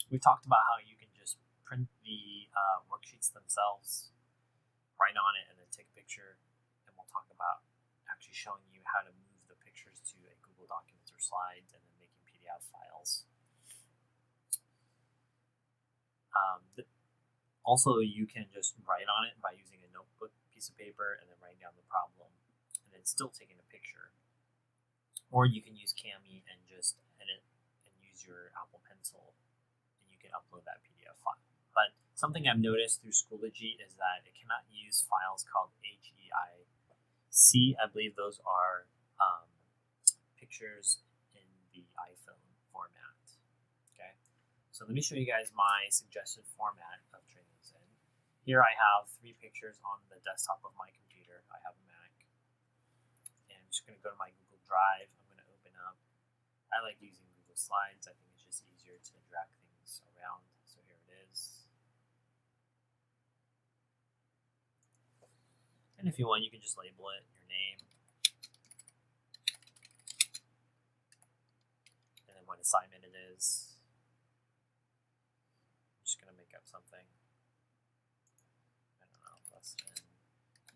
We've talked about how you can just print the worksheets themselves, write on it, and then take a picture. And we'll talk about actually showing you how to move the pictures to a Google Documents or slides and then making PDF files. Also, you can just write on it by using a notebook piece of paper and then writing down the problem and then still taking a picture. Or you can use Cami and just edit and use your Apple Pencil and you can upload that PDF file. But something I've noticed through Schoology is that it cannot use files called HEIC. I believe those are pictures in the iPhone format. Okay, so let me show you guys my suggested format of turning these in. Here I have 3 pictures on the desktop of my computer. I have a Mac. And I'm just going to go to my Google Drive. I'm going to open up. I like using Google Slides. I think it's just easier to drag things around. So here it is. And if you want, you can just label it your name. And then what assignment it is. I'm just going to make up something. I don't know, less than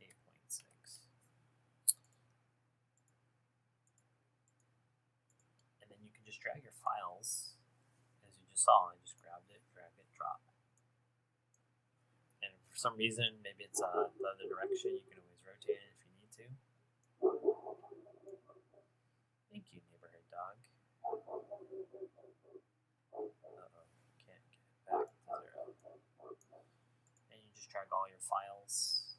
8.6. And then you can just drag your files, as you just saw. I just grabbed it, drag it, drop. And for some reason, maybe it's the other direction, you can always rotate it if you need to. Thank you, neighborhood dog. Can't get it back to 0. And you just drag all your files.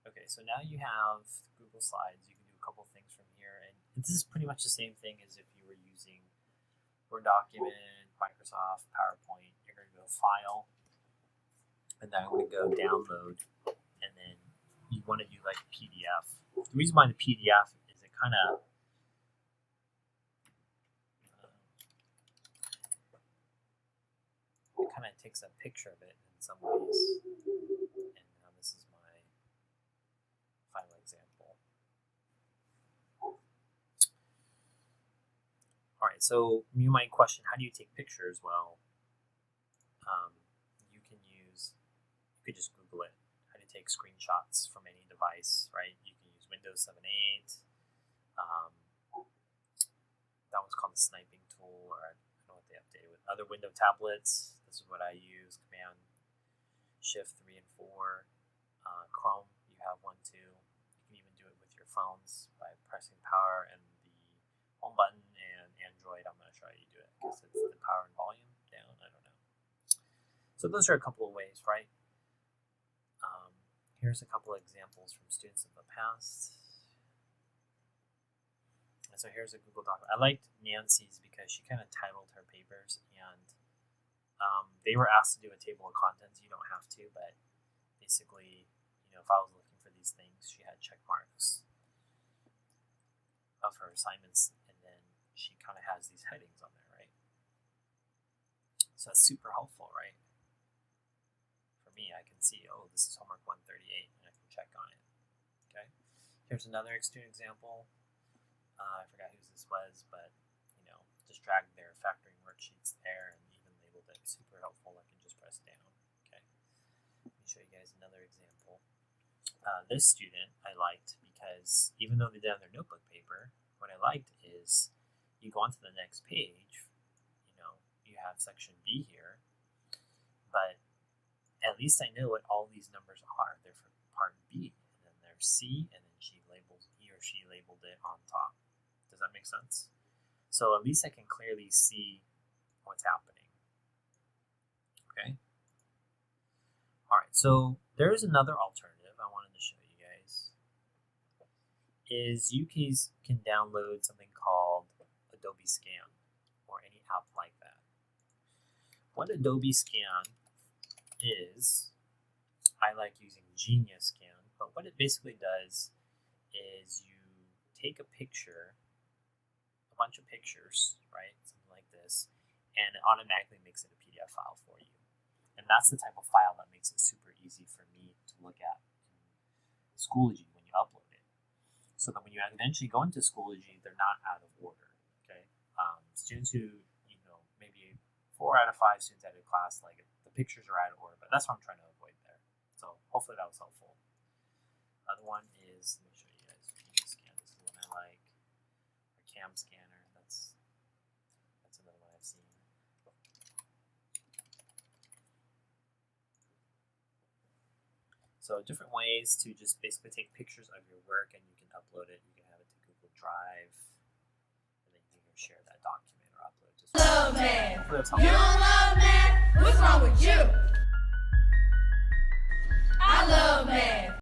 Okay, so now you have Google Slides. You can do a couple things from here, and this is pretty much the same thing as if you were using Word document, Microsoft, PowerPoint. You're going to go File, and then I'm going to go Download, and then you want to do like PDF. The reason why the PDF is it kind of takes a picture of it in some ways. And now this is my final example. All right, so you might question, how do you take pictures? Well, you could just Google it, how to take screenshots from any device, right? You can use Windows 7, 8. That one's called the sniping tool, or I don't know what they updated with. Other window tablets, this is what I use, Command, Shift 3 and 4. Chrome, you have one too. You can even do it with your phones by pressing power and the home button, and Android, I'm not sure how you do it. I guess it's the power and volume down, I don't know. So those are a couple of ways, right? Here's a couple of examples from students of the past. And so here's a Google Doc. I liked Nancy's because she kind of titled her papers, and they were asked to do a table of contents. You don't have to, but basically, if I was looking for these things, she had check marks of her assignments, and then she kind of has these headings on there, right? So that's super helpful, right? For me, I can see, oh, this is homework 138, and I can check on it. Okay. Here's another student example. I forgot whose this was, but just dragged their factoring worksheets there and even labeled it. Super helpful. I can just press down. Okay. Let me show you guys another example. This student I liked because even though they did on their notebook paper, what I liked is you go on to the next page. You have section B here, but at least I know what all these numbers are. They're for part B, and then there's C, and then he or she labeled it on top. Does that make sense? So at least I can clearly see what's happening. Okay. All right. So there's another alternative I wanted to show you guys. Is you can download something called Adobe Scan or any app like that. What Adobe Scan is, I like using Genius Scan, but what it basically does is you take a picture, a bunch of pictures, right, something like this, and it automatically makes it a PDF file for you. And that's the type of file that makes it super easy for me to look at in Schoology when you upload it. so that when you eventually go into Schoology, they're not out of order. Okay, students who maybe 4 out of 5 students at a class, like the pictures are out of order, but that's what I'm trying to avoid there. So hopefully that was helpful. Other one is, let me show you guys. Scan. This is the one I like. Or cam scanner. That's another one I've seen. So different ways to just basically take pictures of your work, and you can upload it. You can have it to Google Drive, and then you can share that document or upload it. Love math. You don't love math? What's wrong with you? I love math.